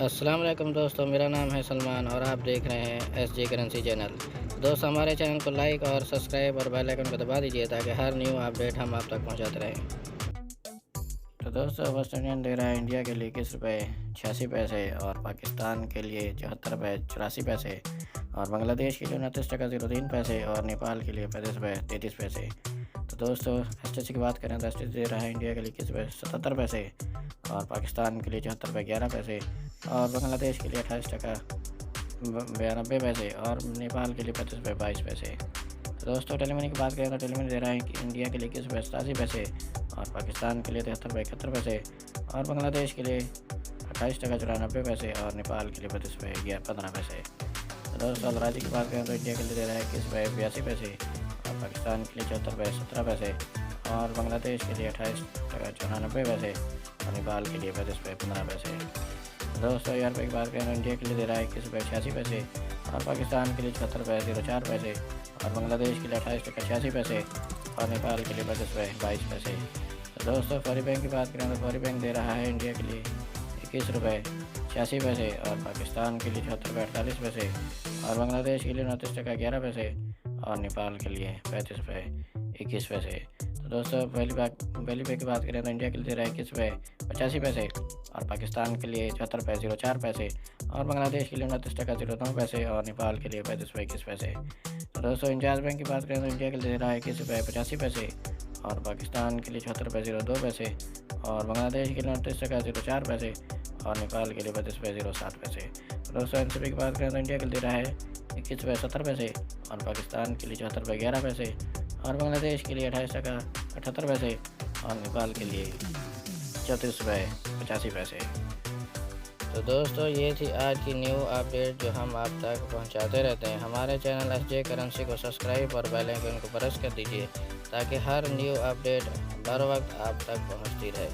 अस्सलाम वालेकुम दोस्तों, मेरा नाम है सलमान और आप देख रहे हैं एसजे करेंसी चैनल। दोस्तों, हमारे चैनल को लाइक और सब्सक्राइब और बेल आइकन को दबा दीजिए ताकि हर न्यू अपडेट हम आप तक पहुंचाते रहें। तो दोस्तों, वेस्ट इंडीज दे रहा है इंडिया के लिए 21 रुपये 86 पैसे और पाकिस्तान के लिए 74 रुपये 84 पैसे और बांग्लादेश के लिए 29.03 पैसे और नेपाल के लिए 35 रुपये 33 पैसे। तो दोस्तों, एसटीसी की बात करें तो एसटीसी दे रहा है इंडिया के लिए 21 रुपये 77 पैसे और पाकिस्तान के लिए 74 रुपये 11 पैसे और बांग्लादेश के लिए 28.92 पैसे और नेपाल के लिए 35 रुपये 22 पैसे। तो दोस्तों, टेलीमनी की बात करें तो टेलीमनी दे रहा है कि इंडिया के लिए 21 रुपये 87 पैसे और पाकिस्तान के लिए 73 रुपये 71 पैसे और बांग्लादेश के लिए 28.94 पैसे और नेपाल के लिए 32 रुपये 15 पैसे। तो दोस्तों, अलराजी की बात करें तो इंडिया के लिए दे रहा है 21 रुपये 82 पैसे और पाकिस्तान के लिए 74 रुपये 17 पैसे और बांग्लादेश के लिए 28.94 पैसे और नेपाल के लिए 35 रुपये 15 पैसे। दोस्तों, 1000 रुपये की बात करें तो इंडिया के लिए दे रहा है 21 रुपये 86 पैसे और पाकिस्तान के लिए 74 रुपये 04 पैसे और बांग्लादेश के लिए 28.86 पैसे और नेपाल के लिए 35 रुपये 22 पैसे। तो दोस्तों, फौरी बैंक की बात करें तो फौरी बैंक दे रहा है इंडिया के लिए 21 रुपये 86 पैसे और पाकिस्तान के लिए 74 रुपये 48 पैसे और बांग्लादेश के लिए 29.11 पैसे और नेपाल के लिए 35 रुपये 21 पैसे। तो दोस्तों, पहली पे की बात करें तो इंडिया के लिए दे रहा है 21 रुपये 85 पैसे और पाकिस्तान के लिए 74 रुपये 04 पैसे और बांग्लादेश के लिए 29.09 पैसे और नेपाल के लिए 35 रुपये 21 पैसे। तो दोस्तों, इंजाज बैंक की बात करें तो इंडिया के लिए दे रहा है 21 रुपये 85 पैसे और पाकिस्तान के लिए 76 रुपये 02 पैसे और बांग्लादेश के लिए 29.04 पैसे और नेपाल के लिए 32 रुपये 07 पैसे। तो दोस्तों, एनसीबी की बात करें तो इंडिया के लिए दे रहा है 21 रुपये 70 पैसे और पाकिस्तान के लिए 74 रुपये 11 पैसे और बांग्लादेश के लिए 28.78 पैसे और नेपाल के लिए 34 रुपये 85 पैसे। तो दोस्तों, ये थी आज की न्यू अपडेट जो हम आप तक पहुंचाते रहते हैं। हमारे चैनल एसजे करेंसी को सब्सक्राइब और बेल आइकन को प्रेस कर दीजिए ताकि हर न्यू अपडेट बर वक्त आप तक पहुंचती रहे।